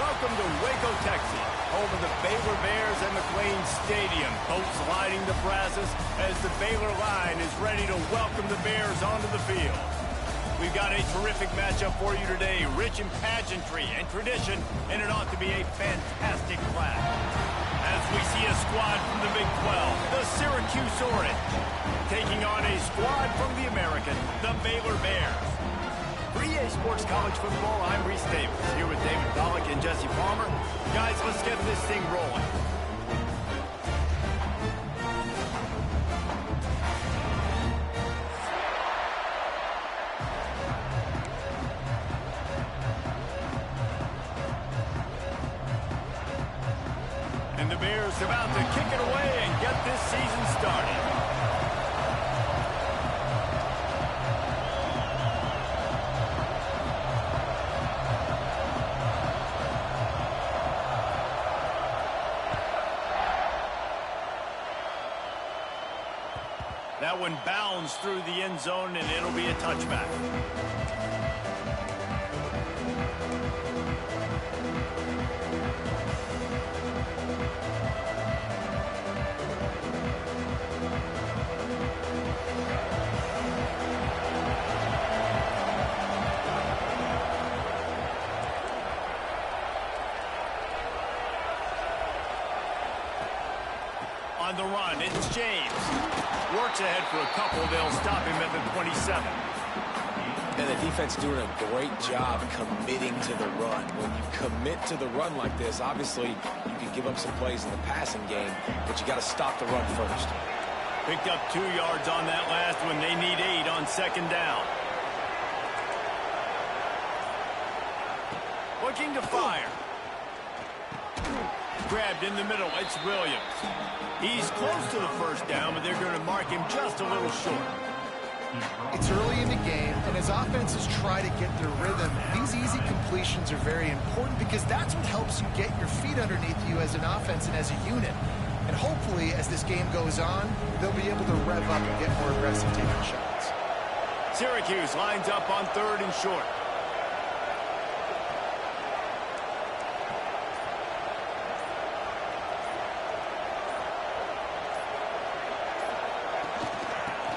Welcome to Waco, Texas, home of the Baylor Bears and McLean Stadium. Boats lining the brazos as the Baylor line is ready to welcome the Bears onto the field. We've got a terrific matchup for you today, rich in pageantry and tradition, and it ought to be a fantastic clash. As we see a squad from the Big 12, the Syracuse Orange, taking on a squad from the American, the Baylor Bears. For EA Sports College Football, I'm Reese Davis, here with David Pollack and Jesse Palmer. Guys, let's get this thing rolling. And the Bears about to kick it away and get this season started. That one bounds through the end zone, and it'll be a touchback. On the run, it's James. Works ahead for a couple. They'll stop him at the 27. And the defense doing a great job committing to the run. When you commit to the run like this, obviously you can give up some plays in the passing game, but you got to stop the run first. Picked up 2 yards on that last one. They need 8 on second down. Looking to fire. Grabbed in the middle. It's Williams. He's close to the first down, but they're going to mark him just a little short. It's early in the game, and as offenses try to get their rhythm, these easy completions are very important because that's what helps you get your feet underneath you as an offense and as a unit. And hopefully, as this game goes on, they'll be able to rev up and get more aggressive taking shots. Syracuse lines up on 3rd and short.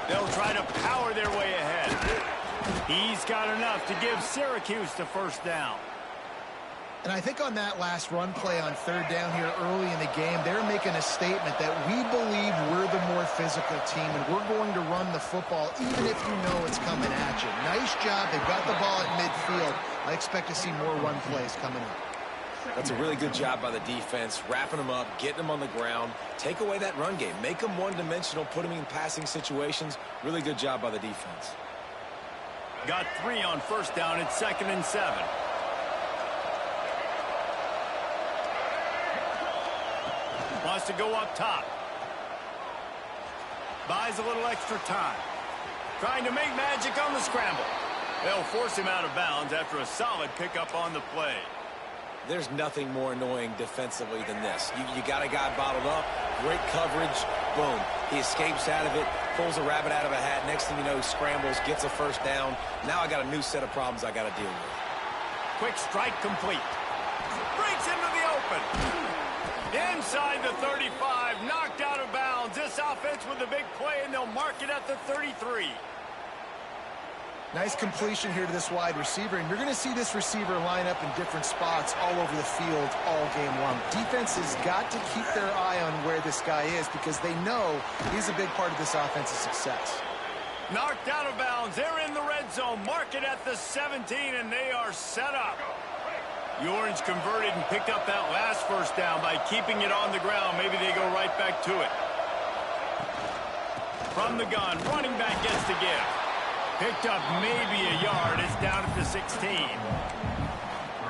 They'll try to power their way ahead. He's got enough to give Syracuse the first down. And I think on that last run play on 3rd down here early in the game, they're making a statement that we believe we're the more physical team and we're going to run the football even if you know it's coming at you. Nice job. They've got the ball at midfield. I expect to see more run plays coming up. That's a really good job by the defense, wrapping them up, getting them on the ground. Take away that run game. Make them one-dimensional, put them in passing situations. Really good job by the defense. Got 3 on first down. It's 2nd and 7. Wants to go up top. Buys a little extra time. Trying to make magic on the scramble. They'll force him out of bounds after a solid pickup on the play. There's nothing more annoying defensively than this. You got a guy bottled up, great coverage, boom. He escapes out of it, pulls a rabbit out of a hat. Next thing you know, he scrambles, gets a first down. Now I got a new set of problems I got to deal with. Quick strike complete. Breaks into the open. Inside the 35, knocked out of bounds. This offense with a big play, and they'll mark it at the 33. Nice completion here to this wide receiver, and you're going to see this receiver line up in different spots all over the field all game long. Defense has got to keep their eye on where this guy is because they know he's a big part of this offense's success. Knocked out of bounds. They're in the red zone. Mark it at the 17, and they are set up. The Orange converted and picked up that last first down by keeping it on the ground. Maybe they go right back to it. From the gun, running back gets the give. Picked up maybe a yard. It's down at the 16.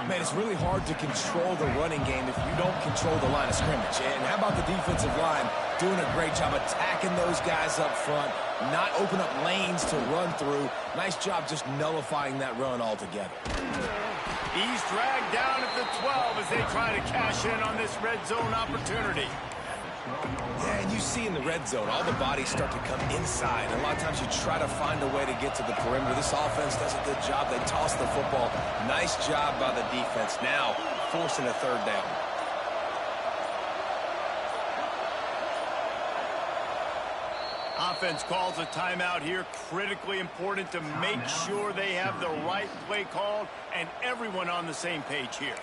Man, it's really hard to control the running game if you don't control the line of scrimmage. And how about the defensive line doing a great job attacking those guys up front, not open up lanes to run through. Nice job just nullifying that run altogether. He's dragged down at the 12 as they try to cash in on this red zone opportunity. Yeah, and you see in the red zone, all the bodies start to come inside. And a lot of times you try to find a way to get to the perimeter. This offense does a good job. They toss the football. Nice job by the defense. Now, forcing a third down. Offense calls a timeout here. Critically important to make sure they have the right play called and everyone on the same page here.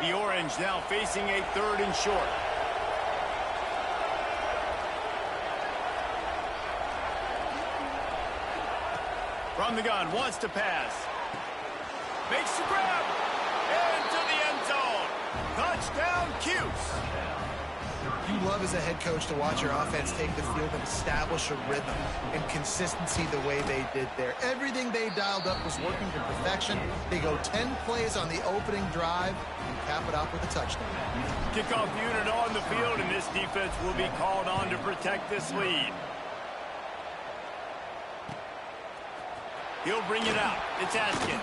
The Orange now facing a 3rd and short. From the gun, wants to pass. Makes the grab. Into the end zone. Touchdown, Cuse. You love as a head coach to watch your offense take the field and establish a rhythm and consistency the way they did there. Everything they dialed up was working to perfection. They go 10 plays on the opening drive and cap it off with a touchdown. Kickoff unit on the field, and this defense will be called on to protect this lead. He'll bring it out. It's Askins.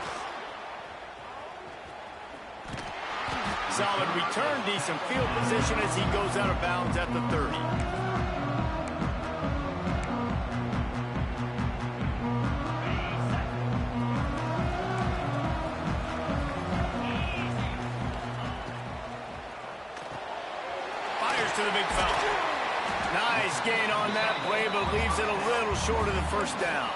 Solid return, decent field position as he goes out of bounds at the 30. Fires to the big foul. Nice gain on that play, but leaves it a little short of the first down.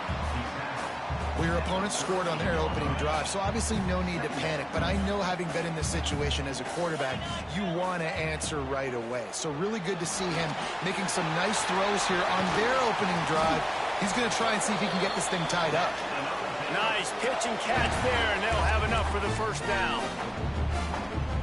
Well, your opponent scored on their opening drive, so obviously no need to panic. But I know, having been in this situation as a quarterback, you want to answer right away. So really good to see him making some nice throws here on their opening drive. He's going to try and see if he can get this thing tied up. Nice pitch and catch there, and they'll have enough for the first down.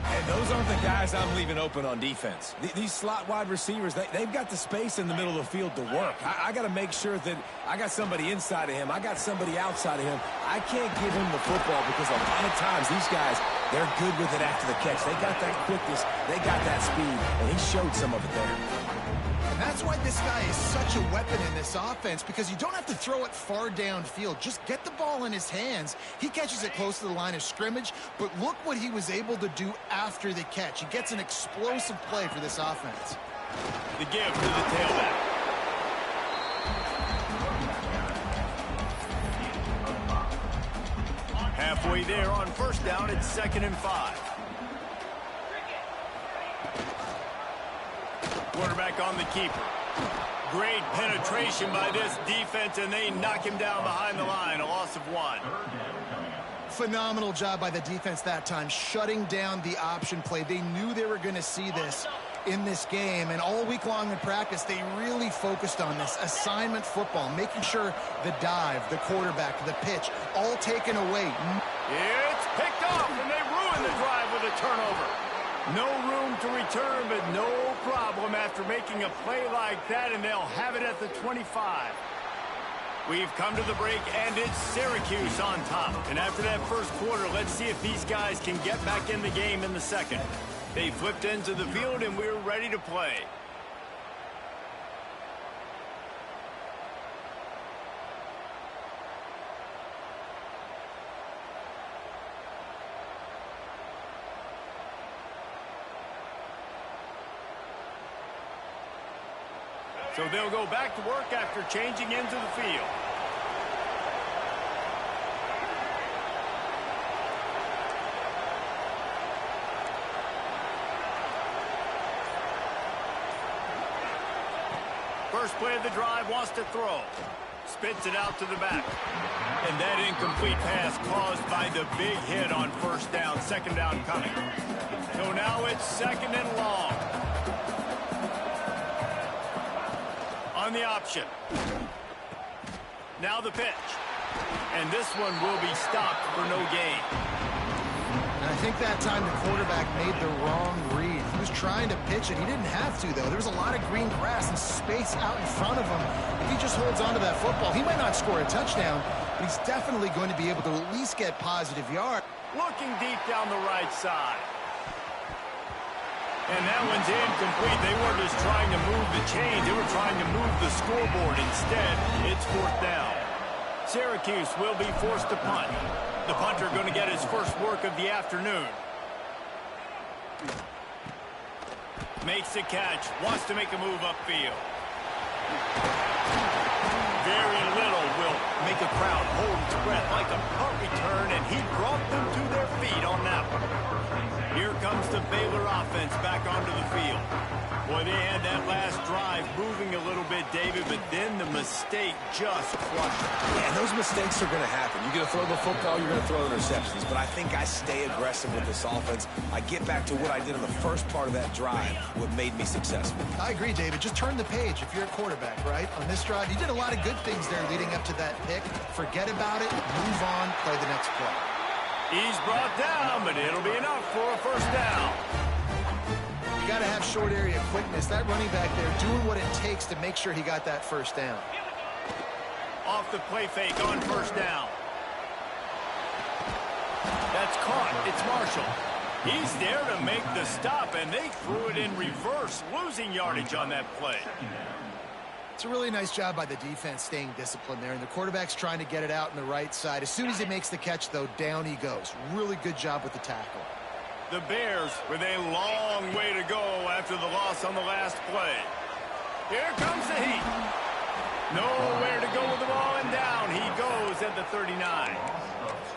And those aren't the guys I'm leaving open on defense. These slot wide receivers, they've got the space in the middle of the field to work. I got to make sure that I got somebody inside of him. I got somebody outside of him. I can't give him the football because a lot of times these guys, they're good with it after the catch. They got that quickness. They got that speed, and he showed some of it there. And that's why this guy is such a weapon in this offense, because you don't have to throw it far downfield. Just get the ball in his hands. He catches it close to the line of scrimmage, but look what he was able to do after the catch. He gets an explosive play for this offense. The give to the tailback. Halfway there on first down, it's 2nd and 5. Quarterback on the keeper. Great penetration by this defense, and they knock him down behind the line. A loss of 1. Phenomenal job by the defense that time, shutting down the option play. They knew they were going to see this in this game, and all week long in practice, they really focused on this assignment football, making sure the dive, the quarterback, the pitch, all taken away. It's picked off, and they ruin the drive with a turnover. No room to return, but no problem after making a play like that, and they'll have it at the 25. We've come to the break, and it's Syracuse on top. And after that first quarter, let's see if these guys can get back in the game in the second. They flipped into the field, and we're ready to play. So they'll go back to work after changing into the field. First play of the drive, wants to throw. Spits it out to the back. And that incomplete pass caused by the big hit on first down. 2nd down coming. So now it's 2nd and long. On the option. Now the pitch. And this one will be stopped for no gain. And I think that time the quarterback made the wrong read. He was trying to pitch it. He didn't have to, though. There was a lot of green grass and space out in front of him. If he just holds on to that football, he might not score a touchdown, but he's definitely going to be able to at least get positive yards. Looking deep down the right side. And that one's incomplete. They weren't just trying to move the chains. They were trying to move the scoreboard. Instead, it's 4th down. Syracuse will be forced to punt. The punter going to get his first work of the afternoon. Makes the catch. Wants to make a move upfield. Very little will make a crowd hold its breath like a punt return, and he brought them to their feet on that one. Here comes the Baylor offense back onto the field. Boy, they had that last drive moving a little bit, David, but then the mistake just crushed it. Yeah, and those mistakes are going to happen. You're going to throw the football, you're going to throw interceptions. But I think I stay aggressive with this offense. I get back to what I did in the first part of that drive, what made me successful. I agree, David. Just turn the page if you're a quarterback, right? On this drive, you did a lot of good things there leading up to that pick. Forget about it, move on, play the next play. He's brought down, but it'll be enough for a first down. You got to have short area quickness. That running back there doing what it takes to make sure he got that first down. Off the play fake on first down. That's caught. It's Marshall. He's there to make the stop, and they threw it in reverse, losing yardage on that play. It's a really nice job by the defense staying disciplined there, and the quarterback's trying to get it out on the right side. As soon as he makes the catch, though, down he goes. Really good job with the tackle. The Bears with a long way to go after the loss on the last play. Here comes the heat. Nowhere to go with the ball, and down he goes at the 39.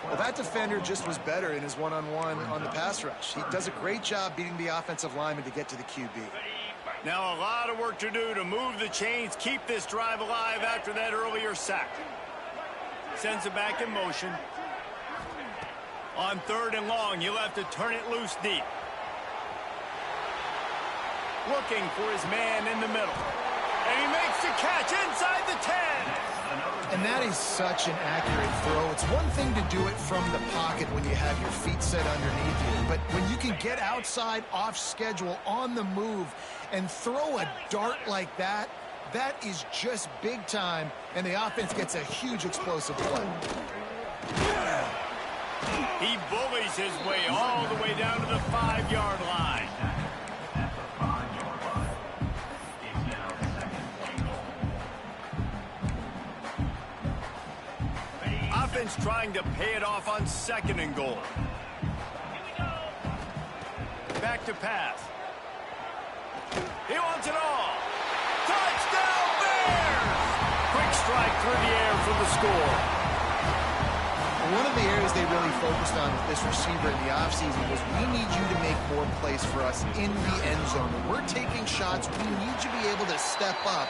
Well, that defender just was better in his one-on-one on the pass rush. He does a great job beating the offensive lineman to get to the QB. Now a lot of work to do to move the chains, keep this drive alive after that earlier sack. Sends it back in motion. On third and long, you'll have to turn it loose deep. Looking for his man in the middle. And he makes the catch inside the 10. And that is such an accurate throw. It's one thing to do it from the pocket when you have your feet set underneath you. But when you can get outside, off schedule, on the move, and throw a dart like that, that is just big time. And the offense gets a huge explosive play. He bullies his way all the way down to the 5-yard line. Offense trying to pay it off on second and goal. Back to pass. He wants it all. Touchdown Bears! Quick strike through the air for the score. One of the areas they really focused on with this receiver in the offseason was we need you to make more plays for us in the end zone. When we're taking shots, we need you to be able to step up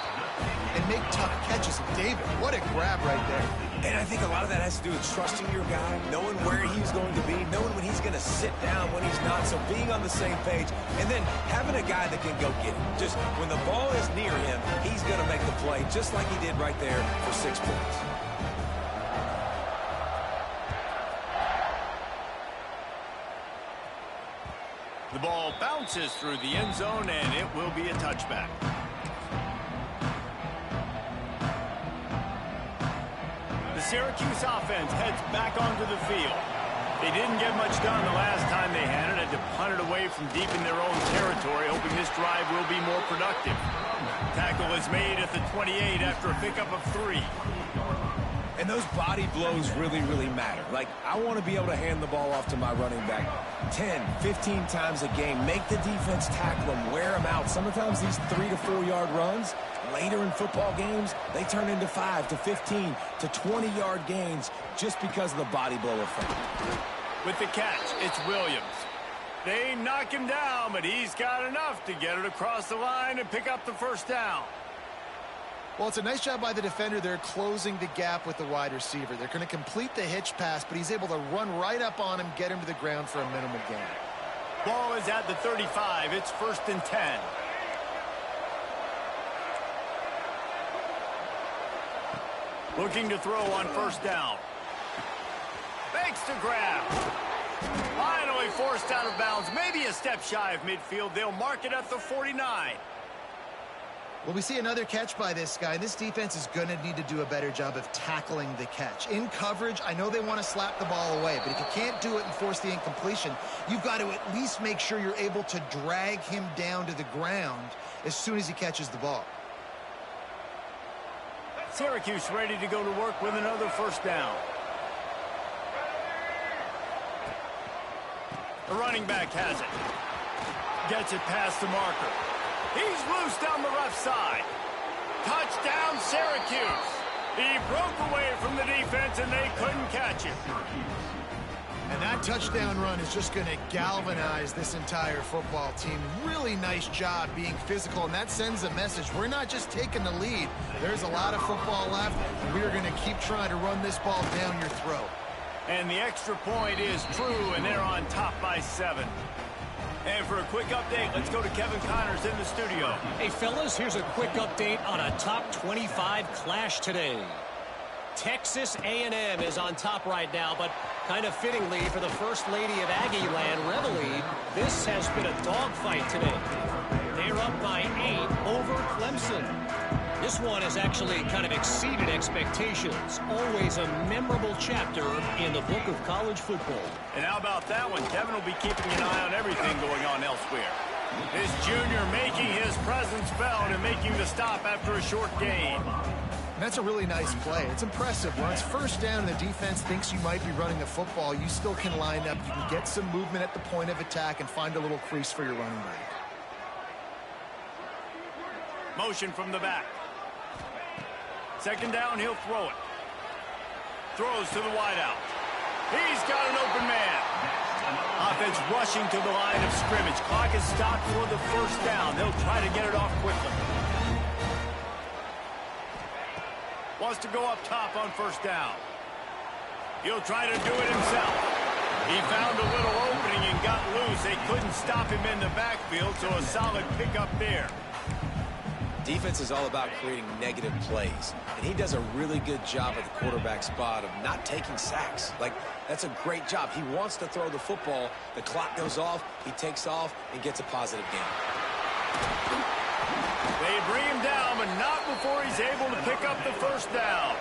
and make tough catches. David, what a grab right there. And I think a lot of that has to do with trusting your guy, knowing where he's going to be, knowing when he's going to sit down, when he's not, so being on the same page, and then having a guy that can go get it. Just when the ball is near him, he's going to make the play, just like he did right there for 6 points. The ball bounces through the end zone, and it will be a touchback. The Syracuse offense heads back onto the field. They didn't get much done the last time they had it. Had to punt it away from deep in their own territory, hoping this drive will be more productive. Tackle is made at the 28 after a pickup of 3. And those body blows really, really matter. Like, I want to be able to hand the ball off to my running back 10, 15 times a game. Make the defense tackle them, wear them out. Sometimes these 3 to 4 yard runs, later in football games, they turn into 5 to 15 to 20-yard gains just because of the body blow effect. With the catch, it's Williams. They knock him down, but he's got enough to get it across the line and pick up the first down. Well, it's a nice job by the defender there closing the gap with the wide receiver. They're going to complete the hitch pass, but he's able to run right up on him, get him to the ground for a minimal gain. Ball is at the 35. It's 1st and 10. Looking to throw on first down. Fakes to grab. Finally forced out of bounds. Maybe a step shy of midfield. They'll mark it at the 49. Well, we see another catch by this guy. This defense is going to need to do a better job of tackling the catch. In coverage, I know they want to slap the ball away, but if you can't do it and force the incompletion, you've got to at least make sure you're able to drag him down to the ground as soon as he catches the ball. Syracuse ready to go to work with another first down. The running back has it. Gets it past the marker. He's loose down the left side. Touchdown, Syracuse. He broke away from the defense, and they couldn't catch him. And that touchdown run is just going to galvanize this entire football team. Really nice job being physical, and that sends a message. We're not just taking the lead. There's a lot of football left, and we are going to keep trying to run this ball down your throat. And the extra point is true, and they're on top by 7. And for a quick update, let's go to Kevin Connors in the studio. Hey, fellas, here's a quick update on a top 25 clash today. Texas A&M is on top right now, but kind of fittingly for the First Lady of Aggie Land, Reveille, this has been a dogfight today. They're up by 8 over Clemson. This one has actually kind of exceeded expectations. Always a memorable chapter in the book of college football. And how about that one? Kevin will be keeping an eye on everything going on elsewhere. This junior making his presence felt and making the stop after a short gain. That's a really nice play. It's impressive. When it's first down and the defense thinks you might be running the football, you still can line up. You can get some movement at the point of attack and find a little crease for your running back. Motion from the back. Second down, he'll throw it. Throws to the wideout. He's got an open man. Offense rushing to the line of scrimmage. Clock is stopped for the first down. They'll try to get it off quickly. Wants to go up top on first down. He'll try to do it himself. He found a little opening and got loose. They couldn't stop him in the backfield, so a solid pickup there. Defense is all about creating negative plays, and he does a really good job at the quarterback spot of not taking sacks. Like, that's a great job. He wants to throw the football. The clock goes off, he takes off, and gets a positive gain. They bring him down, but not before he's able to pick up the first down.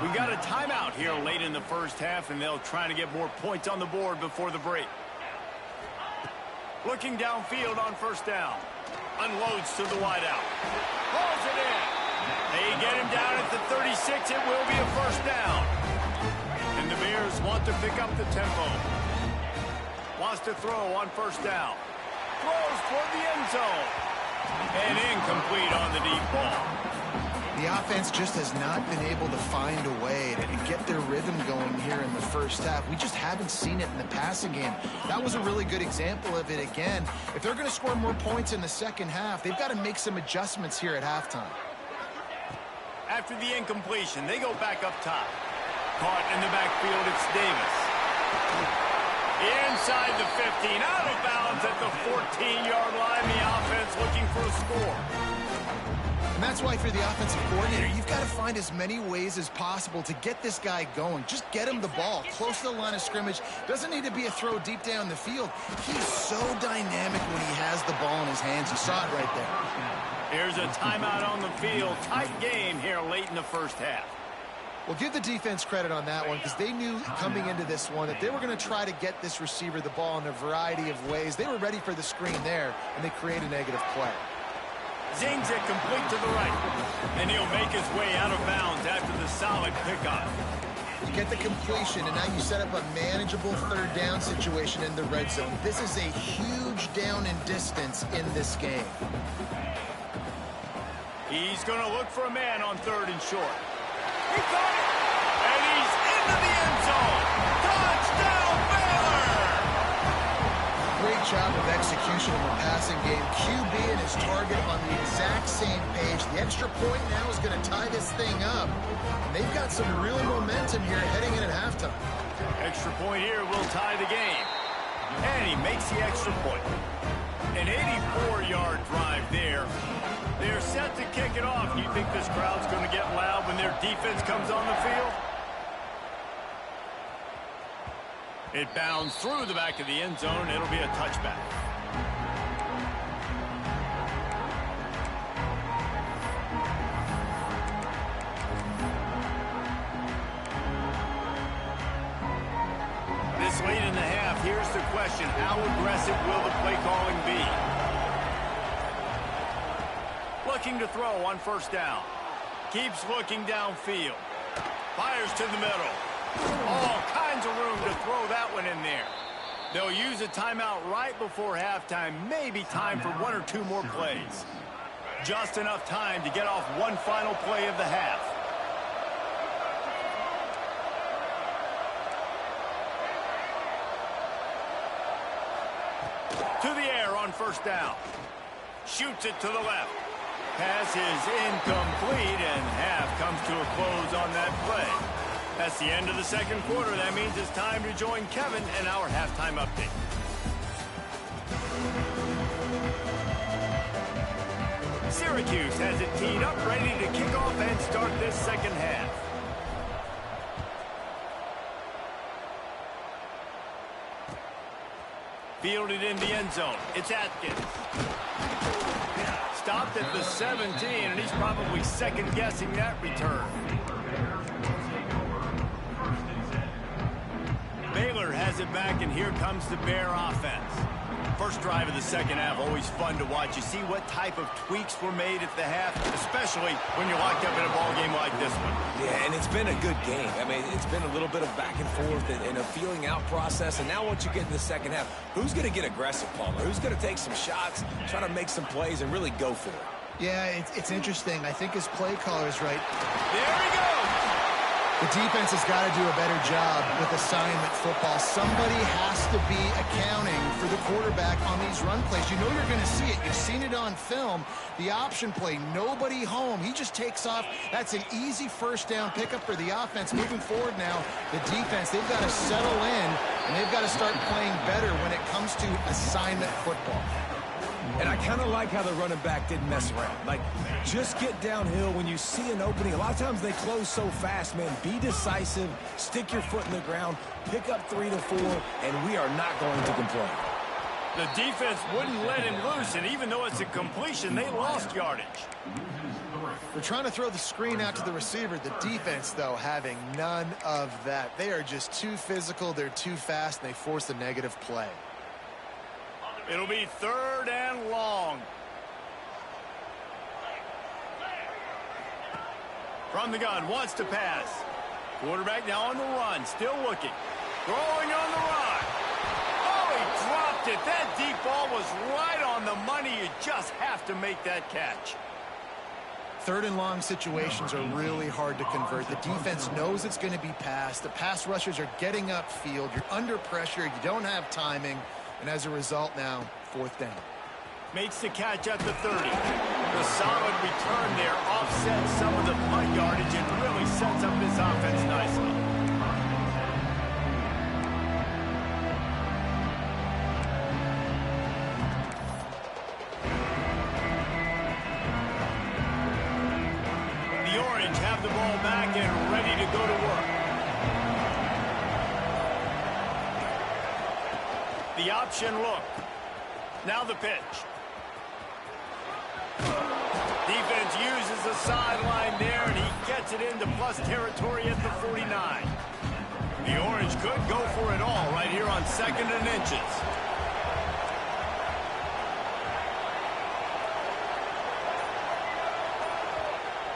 We got a timeout here late in the first half, and they'll try to get more points on the board before the break. Looking downfield on first down. Unloads to the wideout. Hauls it in. They get him down at the 36. It will be a first down. And the Bears want to pick up the tempo. Wants to throw on first down. Throws toward the end zone. And incomplete on the deep ball. The offense just has not been able to find a way to get their rhythm going here in the first half. We just haven't seen it in the passing game. That was a really good example of it again. If they're going to score more points in the second half, they've got to make some adjustments here at halftime. After the incompletion, they go back up top. Caught in the backfield, it's Davis. Inside the 15, out of bounds at the 14-yard line. The offense looking for a score. And that's why for the offensive coordinator, you've got to find as many ways as possible to get this guy going. Just get him the ball close to the line of scrimmage. Doesn't need to be a throw deep down the field. He's so dynamic when he has the ball in his hands. You saw it right there. Here's a timeout on the field. Tight game here late in the first half. Well, give the defense credit on that one because they knew coming into this one that they were going to try to get this receiver the ball in a variety of ways. They were ready for the screen there, and they create a negative play. Zings it complete to the right. And he'll make his way out of bounds after the solid pickup. You get the completion, and now you set up a manageable third down situation in the red zone. This is a huge down in distance in this game. He's going to look for a man on third and short. He caught it! And he's into the end zone! Touchdown, Baylor! Great job of execution in the passing game. QB and his target on the exact same page. The extra point now is going to tie this thing up. And they've got some real momentum here heading in at halftime. Extra point here will tie the game. And he makes the extra point. An 84-yard drive there. They're set to kick it off. Do you think this crowd's going to get loud when their defense comes on the field? It bounds through the back of the end zone. It'll be a touchback. This late in the half, here's the question. How aggressive will the play calling be? Looking to throw on first down. Keeps looking downfield. Fires to the middle. All kinds of room to throw that one in there. They'll use a timeout right before halftime. Maybe time for one or two more plays. Just enough time to get off one final play of the half. To the air on first down. Shoots it to the left. Pass is incomplete, and half comes to a close on that play. That's the end of the second quarter. That means it's time to join Kevin in our halftime update. Syracuse has it teed up, ready to kick off and start this second half. Fielded in the end zone. It's Atkins. Stopped at the 17, and he's probably second-guessing that return. Baylor has it back, and here comes the Bear offense. First drive of the second half, always fun to watch. You see what type of tweaks were made at the half, especially when you're locked up in a ball game like this one. Yeah, and it's been a good game. I mean, it's been a little bit of back and forth and a feeling out process. And now once you get in the second half, who's going to get aggressive, Palmer? Who's going to take some shots, try to make some plays, and really go for it? Yeah, it's interesting. I think his play caller is right. There he goes. The defense has got to do a better job with assignment football. Somebody has to be accounting for the quarterback on these run plays. You know you're going to see it. You've seen it on film. The option play, nobody home. He just takes off. That's an easy first down pickup for the offense. Moving forward now, the defense, they've got to settle in, and they've got to start playing better when it comes to assignment football. And I kind of like how the running back didn't mess around. Like, just get downhill when you see an opening. A lot of times they close so fast, man. Be decisive, stick your foot in the ground, pick up 3 to 4, and we are not going to complain. The defense wouldn't let him loose, and even though it's a completion, they lost yardage. They're trying to throw the screen out to the receiver. The defense, though, having none of that. They are just too physical, they're too fast, and they force a negative play. It'll be third and long. From the gun, wants to pass. Quarterback now on the run, still looking. Throwing on the run. Oh, he dropped it. That deep ball was right on the money. You just have to make that catch. Third and long situations are really hard to convert. The defense knows it's going to be passed. The pass rushers are getting upfield. You're under pressure. You don't have timing. And as a result now, fourth down. Makes the catch at the 30. The solid return there offsets some of the punt yardage and really sets up this offense nicely. The Orange have the ball back and ready to go to work. The option look. Now the pitch. Defense uses the sideline there, and he gets it into plus territory at the 49. The Orange could go for it all right here on 2nd and inches.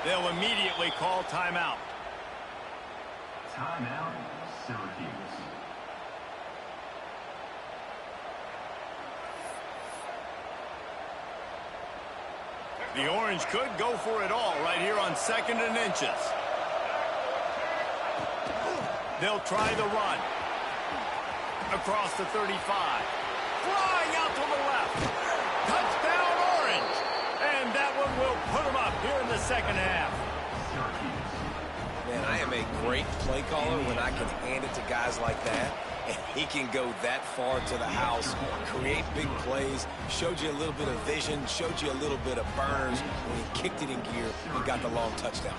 They'll immediately call timeout. Timeout, Syracuse. The Orange could go for it all right here on 2nd and inches. They'll try the run. Across the 35. Flying out to the left. Touchdown Orange. And that one will put them up here in the second half. Man, I am a great play caller when I can hand it to guys like that. And he can go that far to the house, create big plays, showed you a little bit of vision, showed you a little bit of burners. When he kicked it in gear, he got the long touchdown.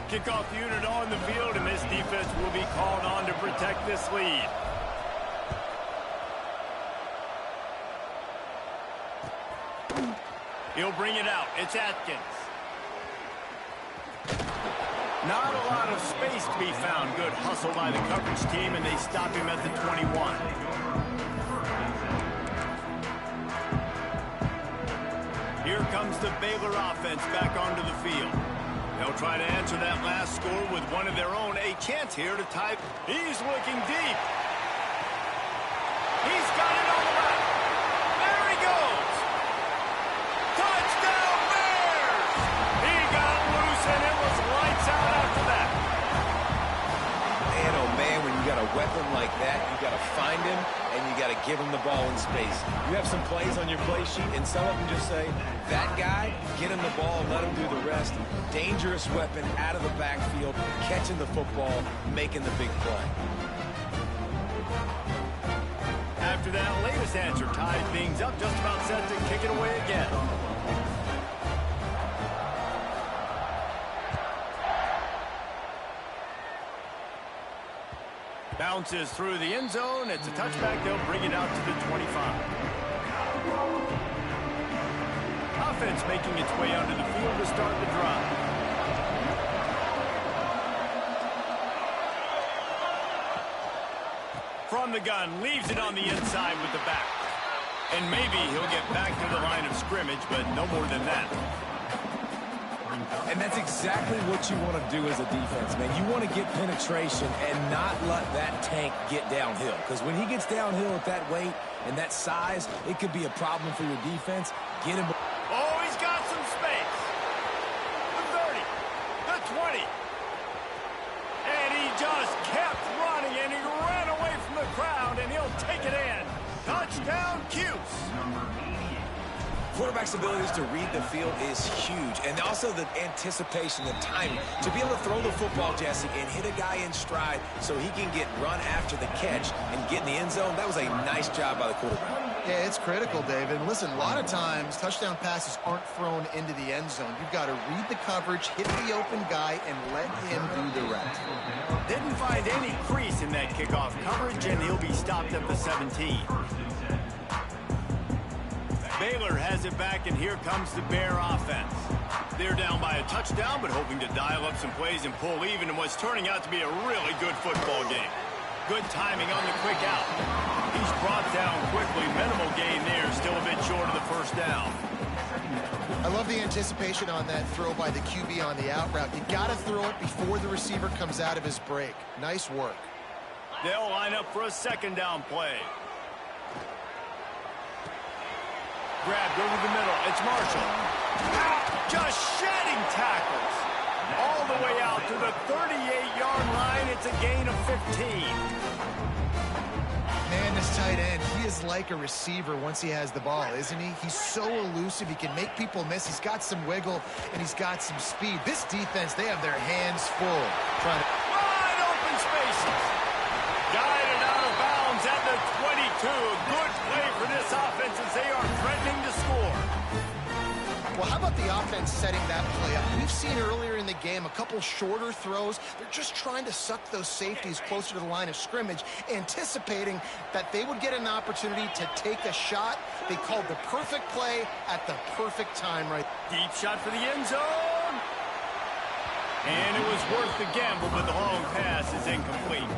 Kickoff unit on the field, and this defense will be called on to protect this lead. He'll bring it out. It's Atkins. Not a lot of space to be found. Good hustle by the coverage team, and they stop him at the 21. Here comes the Baylor offense back onto the field. They'll try to answer that last score with one of their own. A chance here to tie. He's looking deep. He's got it on the left. There he goes. Touchdown Bears! He got loose, and it was lights out after that. give him the ball in space. You have some plays on your play sheet, and some of them just say, that guy, get him the ball, let him do the rest. Dangerous weapon out of the backfield, catching the football, making the big play. After that latest answer tied things up, just about set to kick it away again. Bounces through the end zone. It's a touchback. They'll bring it out to the 25. Offense making its way onto the field to start the drive. From the gun, leaves it on the inside with the back. And maybe he'll get back to the line of scrimmage, but no more than that. And that's exactly what you want to do as a defense, man. You want to get penetration and not let that tank get downhill. Because when he gets downhill at that weight and that size, it could be a problem for your defense. Get him. Oh, he's got some space. The 30, the 20. And he just kept running, and he ran away from the crowd, and he'll take it in. Touchdown, Cuse. Quarterback's abilities to read the field is huge, and also the anticipation, the timing. To be able to throw the football, Jesse, and hit a guy in stride so he can get run after the catch and get in the end zone, that was a nice job by the quarterback. Yeah, it's critical, David. And listen, a lot of times touchdown passes aren't thrown into the end zone. You've got to read the coverage, hit the open guy, and let him do the rest. Didn't find any crease in that kickoff coverage, and he'll be stopped at the 17. Baylor has it back, and here comes the Bear offense. They're down by a touchdown, but hoping to dial up some plays and pull even in what's turning out to be a really good football game. Good timing on the quick out. He's brought down quickly. Minimal gain there, still a bit short of the first down. I love the anticipation on that throw by the QB on the out route. You got to throw it before the receiver comes out of his break. Nice work. They'll line up for a second down play. Grabbed over the middle. It's Marshall. Just shedding tackles. All the way out to the 38-yard line. It's a gain of 15. Man, this tight end, he is like a receiver once he has the ball, isn't he? He's so elusive. He can make people miss. He's got some wiggle, and he's got some speed. This defense, they have their hands full trying to... Wide open spaces. Guided out of bounds at the 22. Good play for this offense as they are threatening to score. Well, how about the offense setting that play up? We've seen earlier in the game a couple shorter throws. They're just trying to suck those safeties closer to the line of scrimmage, anticipating that they would get an opportunity to take a shot. They called the perfect play at the perfect time right. Deep shot for the end zone. And it was worth the gamble, but the long pass is incomplete.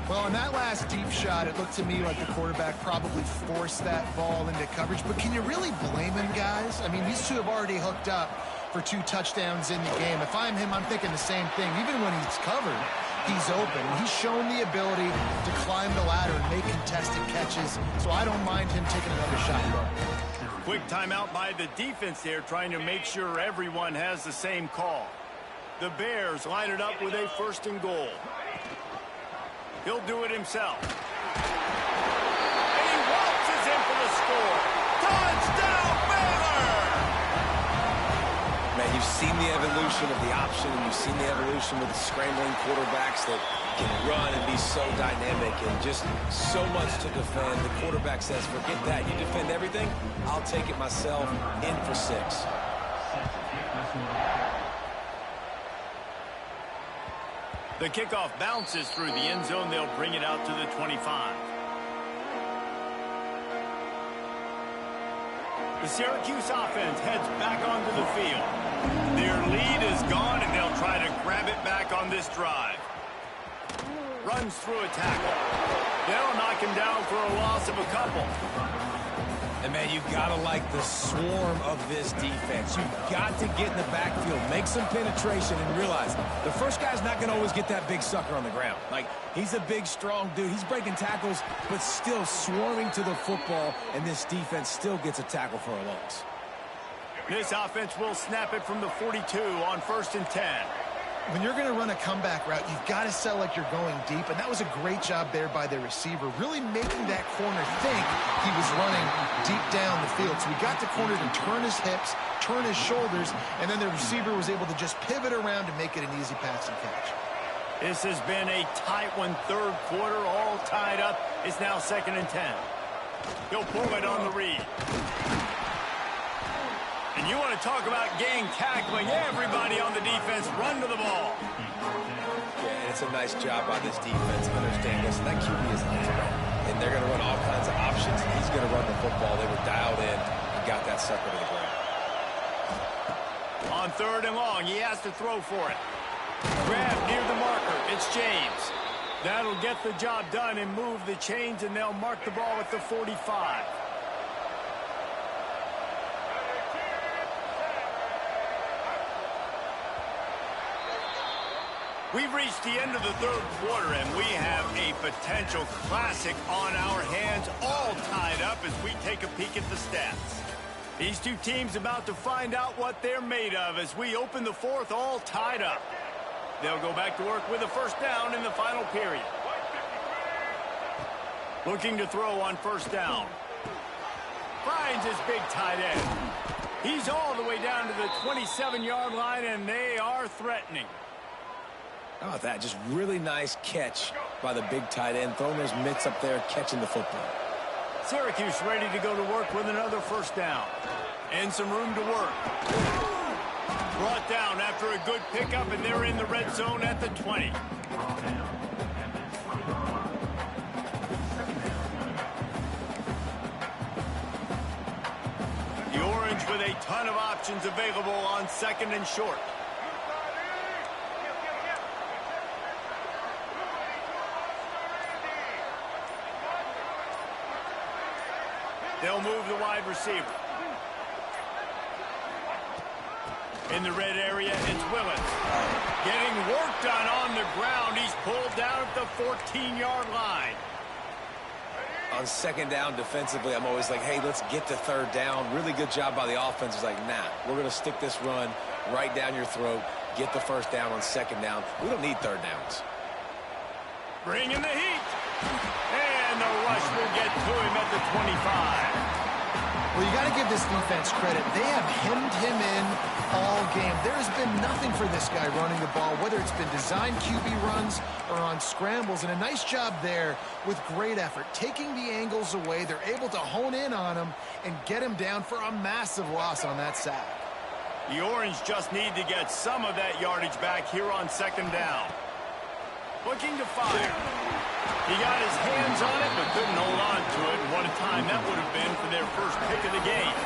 Well, on that last deep shot, it looked to me like the quarterback probably forced that ball into coverage. But can you really blame him, guys? I mean, these two have already hooked up for 2 touchdowns in the game. If I'm him, I'm thinking the same thing. Even when he's covered, he's open. He's shown the ability to climb the ladder and make contested catches. So I don't mind him taking another shot. Quick timeout by the defense there, trying to make sure everyone has the same call. The Bears line it up with a 1st and goal. He'll do it himself. And he waltzes in for the score. Touchdown, Baylor! Man, you've seen the evolution of the option, and you've seen the evolution with the scrambling quarterbacks that can run and be so dynamic and just so much to defend. The quarterback says, forget that. You defend everything, I'll take it myself. In for 6. The kickoff bounces through the end zone. They'll bring it out to the 25. The Syracuse offense heads back onto the field. Their lead is gone, and they'll try to grab it back on this drive. Runs through a tackle. They'll knock him down for a loss of a couple. And, man, you've got to like the swarm of this defense. You've got to get in the backfield, make some penetration, and realize the first guy's not going to always get that big sucker on the ground. Like, he's a big, strong dude. He's breaking tackles, but still swarming to the football, and this defense still gets a tackle for a loss. This offense will snap it from the 42 on 1st and 10. when you're going to run a comeback route, you've got to sell like you're going deep, and that was a great job there by the receiver, really making that corner think he was running deep down the field. So he got the corner to turn his hips, turn his shoulders, and then the receiver was able to just pivot around and make it an easy pass and catch. This has been a tight one, third quarter, all tied up. It's now 2nd and 10. He'll pull it on the read. And you want to talk about gang tackling. Everybody on the defense run to the ball. Yeah, it's a nice job by this defense. Understand this. That QB is not threat. And they're going to run all kinds of options. He's going to run the football. They were dialed in and got that sucker to the ground. On 3rd and long, he has to throw for it. Grab near the marker. It's James. That'll get the job done and move the chains, and they'll mark the ball at the 45. We've reached the end of the third quarter, and we have a potential classic on our hands, all tied up as we take a peek at the stats. These two teams about to find out what they're made of as we open the fourth, all tied up. They'll go back to work with a first down in the final period. Looking to throw on first down. Finds his big tight end. He's all the way down to the 27-yard line, and they are threatening. How about that? Just really nice catch by the big tight end, throwing those mitts up there, catching the football. Syracuse ready to go to work with another first down. And some room to work. Brought down after a good pickup, and they're in the red zone at the 20. The Orange with a ton of options available on 2nd and short. They'll move the wide receiver. In the red area, it's Willis. Getting work done on the ground. He's pulled down at the 14-yard line. On 2nd down defensively, I'm always like, hey, let's get to 3rd down. Really good job by the offense. It's like, nah, we're going to stick this run right down your throat, get the first down on 2nd down. We don't need 3rd downs. Bringing the heat. And the rush will get to him at the 25. Well, you got to give this defense credit. They have hemmed him in all game. There's been nothing for this guy running the ball, whether it's been designed QB runs or on scrambles, and a nice job there with great effort. Taking the angles away, they're able to hone in on him and get him down for a massive loss on that sack. The Orange just need to get some of that yardage back here on 2nd down. Looking to fire. He got his hands on it, but couldn't hold on to it. And what a time that would have been for their first pick of the game.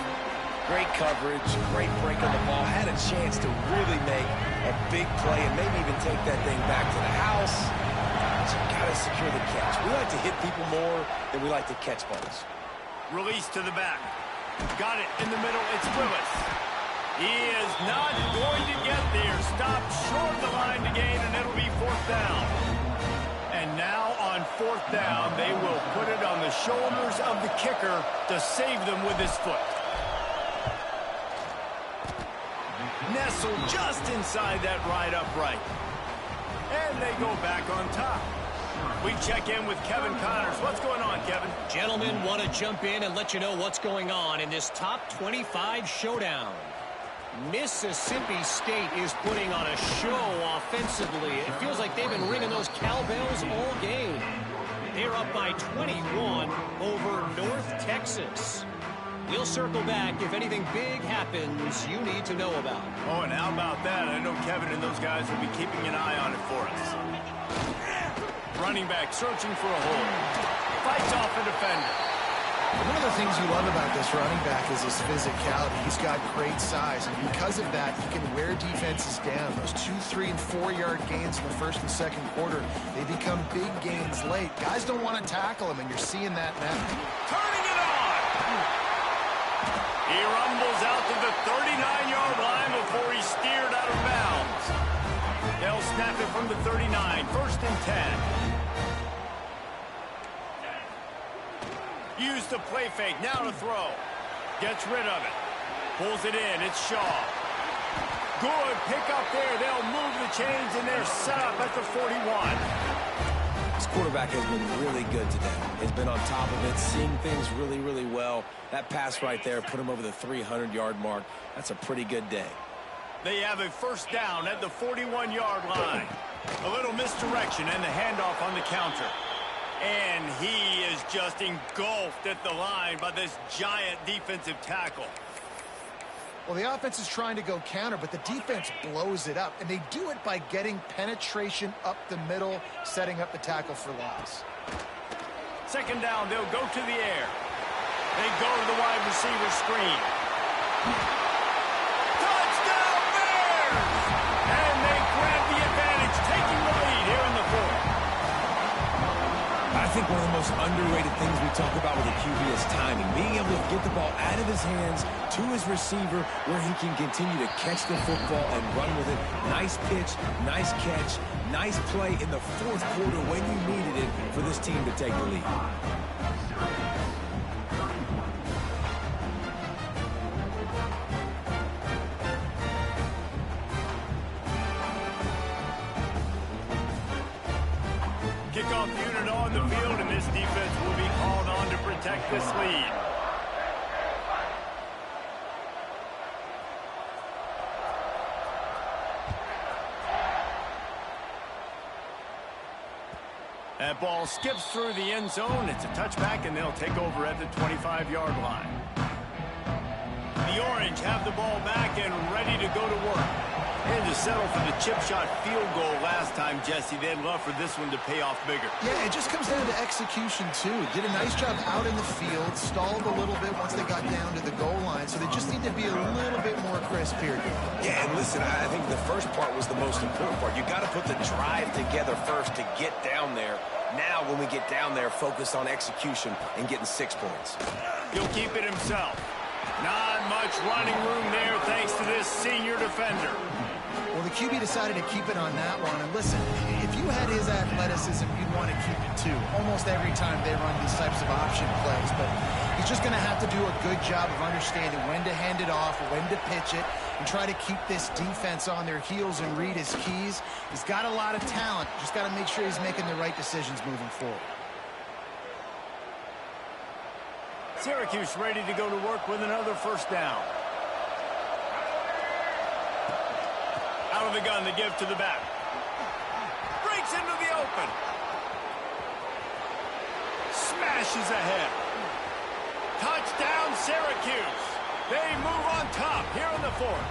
Great coverage, great break on the ball. Had a chance to really make a big play and maybe even take that thing back to the house. But you got to secure the catch. We like to hit people more than we like to catch balls. Release to the back. Got it in the middle. It's Willis. He is not going to get there. Stopped short of the line to gain, and it'll be 4th down. And now on 4th down, they will put it on the shoulders of the kicker to save them with his foot. Nestled just inside that right upright. And they go back on top. We check in with Kevin Connors. What's going on, Kevin? Gentlemen, want to jump in and let you know what's going on in this top 25 showdown. Mississippi State is putting on a show offensively. It feels like they've been ringing those cowbells all game. They're up by 21 over North Texas. We'll circle back if anything big happens you need to know about. Oh, and how about that? I know Kevin and those guys will be keeping an eye on it for us. Running back searching for a hole. Fights off a defender. One of the things you love about this running back is his physicality. He's got great size, and because of that, he can wear defenses down. Those 2, 3, and 4-yard gains in the first and second quarter, they become big gains late. Guys don't want to tackle him, and you're seeing that now. Turning it on! He rumbles out to the 39-yard line before he's steered out of bounds. They'll snap it from the 39, 1st and 10. Use the play fake, now to throw. Gets rid of it. Pulls it in, it's Shaw. Good pick up there. They'll move the chains, and they're set up at the 41. This quarterback has been really good today. He's been on top of it, seeing things really, really well. That pass right there put him over the 300-yard mark. That's a pretty good day. They have a first down at the 41-yard line. A little misdirection and the handoff on the counter. And he is just engulfed at the line by this giant defensive tackle. Well, the offense is trying to go counter, but the defense blows it up. And they do it by getting penetration up the middle, setting up the tackle for loss. Second down, they'll go to the air. They go to the wide receiver screen. Touchdown Bears! And they grab the advantage, taking the lead here in the fourth. I think one of the most underrated things we talk about with a QB is timing. Being able to get the ball out of his hands to his receiver where he can continue to catch the football and run with it. Nice pitch, nice catch, nice play in the fourth quarter when you needed it for this team to take the lead. Kickoff unit on the field, and this defense will be called on to protect this lead. That ball skips through the end zone. It's a touchback, and they'll take over at the 25-yard line. The Orange have the ball back and ready to go to work. And to settle for the chip shot field goal last time, Jesse. They'd love for this one to pay off bigger. Yeah, it just comes down to execution, too. Did a nice job out in the field, stalled a little bit once they got down to the goal line, so they just need to be a little bit more crisp here. Yeah, and listen, I think the first part was the most important part. You got to put the drive together first to get down there. Now, when we get down there, focus on execution and getting 6 points. He'll keep it himself. Not much running room there thanks to this senior defender. Well, the QB decided to keep it on that one. And listen, if you had his athleticism, you'd want to keep it too. Almost every time they run these types of option plays. But he's just going to have to do a good job of understanding when to hand it off, when to pitch it, and try to keep this defense on their heels and read his keys. He's got a lot of talent. Just got to make sure he's making the right decisions moving forward. Syracuse ready to go to work with another first down. Out of the gun, the give to the back. Breaks into the open. Smashes ahead. Touchdown, Syracuse. They move on top here in the fourth.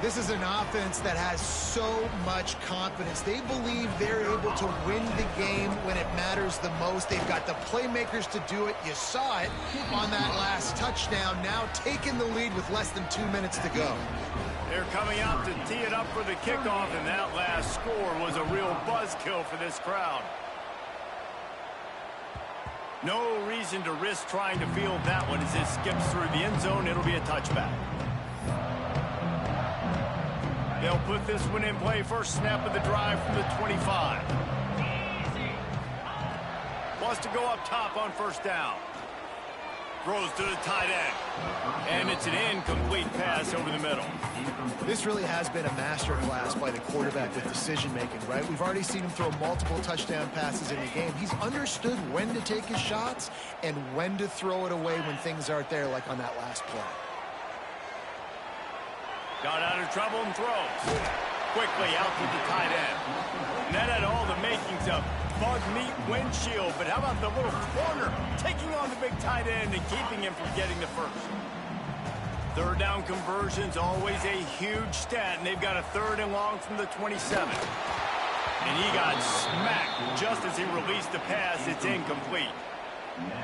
This is an offense that has so much confidence. They believe they're able to win the game when it matters the most. They've got the playmakers to do it. You saw it on that last touchdown. Now taking the lead with less than 2 minutes to go. They're coming out to tee it up for the kickoff, and that last score was a real buzzkill for this crowd. No reason to risk trying to field that one as it skips through the end zone. It'll be a touchback. They'll put this one in play. First snap of the drive from the 25. Wants to go up top on first down. Throws to the tight end. And it's an incomplete pass over the middle. This really has been a masterclass by the quarterback with decision-making, right? We've already seen him throw multiple touchdown passes in the game. He's understood when to take his shots and when to throw it away when things aren't there, like on that last play. Got out of trouble and throws. Quickly out to the tight end. And that had all the makings of bug meat windshield. But how about the little corner taking on the big tight end and keeping him from getting the first? Third down conversion's always a huge stat, and they've got a third and long from the 27. And he got smacked just as he released the pass. It's incomplete.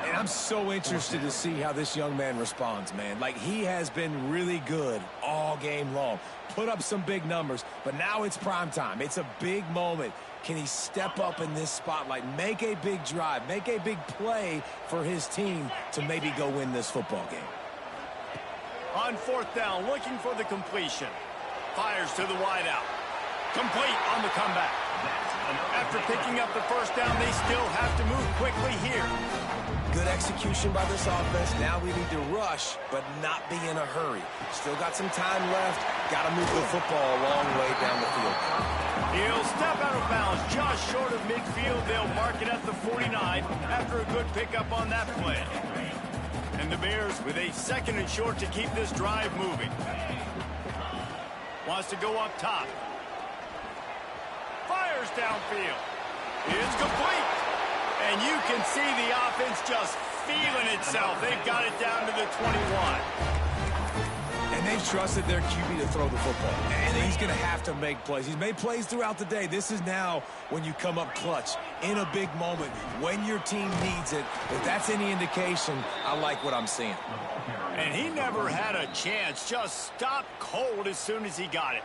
And I'm so interested to see how this young man responds, man. Like, he has been really good all game long. Put up some big numbers, but now it's prime time. It's a big moment. Can he step up in this spotlight, make a big drive, make a big play for his team to maybe go win this football game? On fourth down, looking for the completion. Fires to the wideout. Complete on the comeback. And after picking up the first down, they still have to move quickly here. Good execution by this offense. Now we need to rush, but not be in a hurry. Still got some time left. Got to move the football a long way down the field. He'll step out of bounds just short of midfield. They'll mark it at the 49 after a good pickup on that play. And the Bears with a 2nd and short to keep this drive moving. Wants to go up top. Fires downfield. It's complete. And you can see the offense just feeling itself. They've got it down to the 21. And they've trusted their QB to throw the football. And he's going to have to make plays. He's made plays throughout the day. This is now when you come up clutch in a big moment when your team needs it. If that's any indication, I like what I'm seeing. And he never had a chance. Just stopped cold as soon as he got it.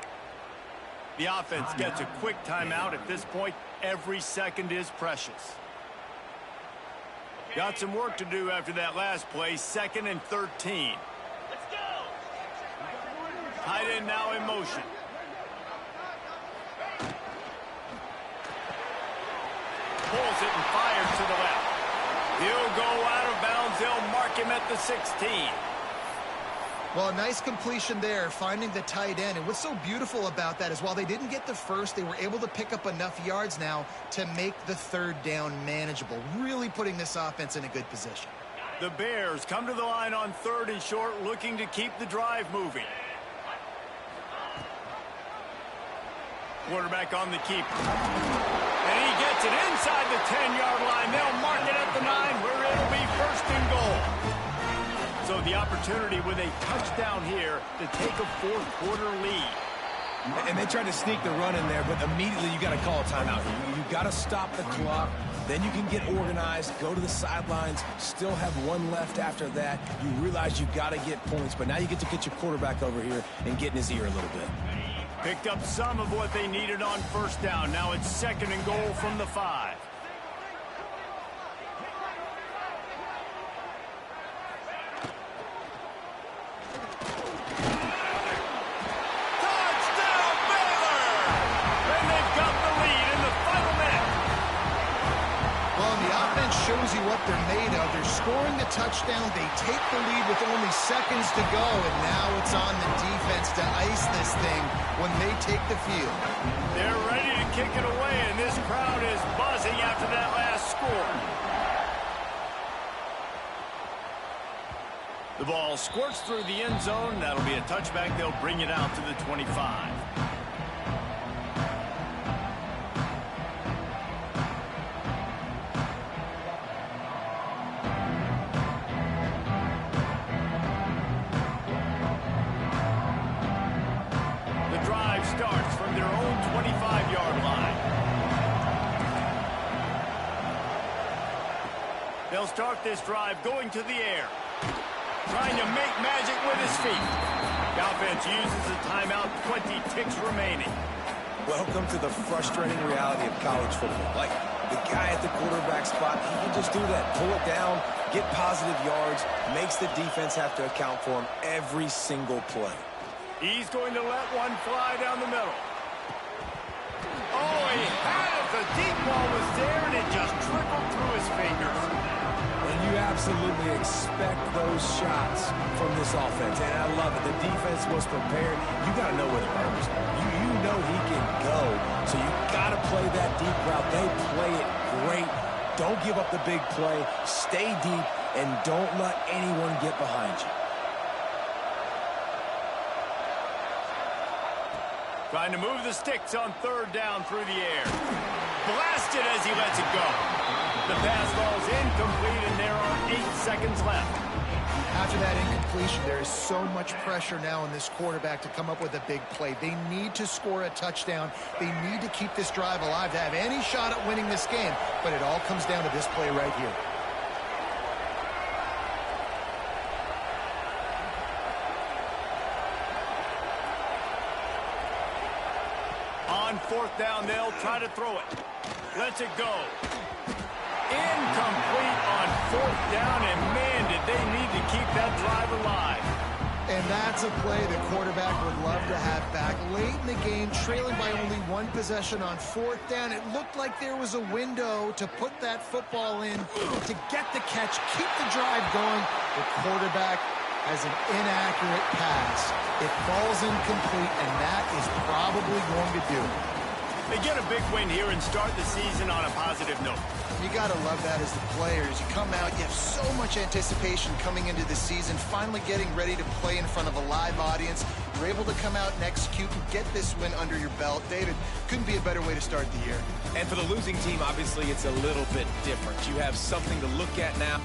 The offense gets a quick timeout. At this point, every second is precious. Got some work to do after that last play. 2nd and 13. Let's go. Tight end now in motion. Pulls it and fires to the left. He'll go out of bounds. They'll mark him at the 16. Well, a nice completion there, finding the tight end. And what's so beautiful about that is while they didn't get the first, they were able to pick up enough yards now to make the 3rd down manageable, really putting this offense in a good position. The Bears come to the line on 3rd and short, looking to keep the drive moving. Quarterback on the keeper. And he gets it inside the 10-yard line. They'll mark it at the 9 where it'll be 1st and goal. So the opportunity with a touchdown here to take a 4th quarter lead. And they tried to sneak the run in there, but immediately you got to call a timeout. You got to stop the clock. Then you can get organized, go to the sidelines, still have 1 left after that. You realize you got to get points, but now you get to get your quarterback over here and get in his ear a little bit. Picked up some of what they needed on 1st down. Now it's 2nd and goal from the 5. Shows you what they're made of. They're scoring the touchdown. They take the lead with only seconds to go, and now it's on the defense to ice this thing when they take the field. They're ready to kick it away, and this crowd is buzzing after that last score. The ball squirts through the end zone. That'll be a touchback. They'll bring it out to the 25. Starts from their own 25-yard line. They'll start this drive going to the air. Trying to make magic with his feet. The offense uses a timeout, 20 ticks remaining. Welcome to the frustrating reality of college football. Like, the guy at the quarterback spot, he can just do that. Pull it down, get positive yards, makes the defense have to account for him every single play. He's going to let one fly down the middle. Oh, he had it. The deep ball was there, and it just trickled through his fingers. And you absolutely expect those shots from this offense. And I love it. The defense was prepared. You got to know where the burners are. You know he can go. So you got to play that deep route. They play it great. Don't give up the big play. Stay deep, and don't let anyone get behind you. Trying to move the sticks on 3rd down through the air. Blasted as he lets it go. The pass falls incomplete, and there are 8 seconds left. After that incompletion, there is so much pressure now on this quarterback to come up with a big play. They need to score a touchdown. They need to keep this drive alive to have any shot at winning this game. But it all comes down to this play right here. On 4th down, they'll try to throw it. Lets it go. Incomplete on 4th down, and man, did they need to keep that drive alive. And that's a play the quarterback would love to have back. Late in the game, trailing by only one possession on 4th down, it looked like there was a window to put that football in, to get the catch, keep the drive going. The quarterback has an inaccurate pass. It falls incomplete, and that is probably going to do it. They get a big win here and start the season on a positive note. You got to love that as the players. You come out, you have so much anticipation coming into the season, finally getting ready to play in front of a live audience. You're able to come out and execute and get this win under your belt. David, couldn't be a better way to start the year. And for the losing team, obviously, it's a little bit different. You have something to look at now.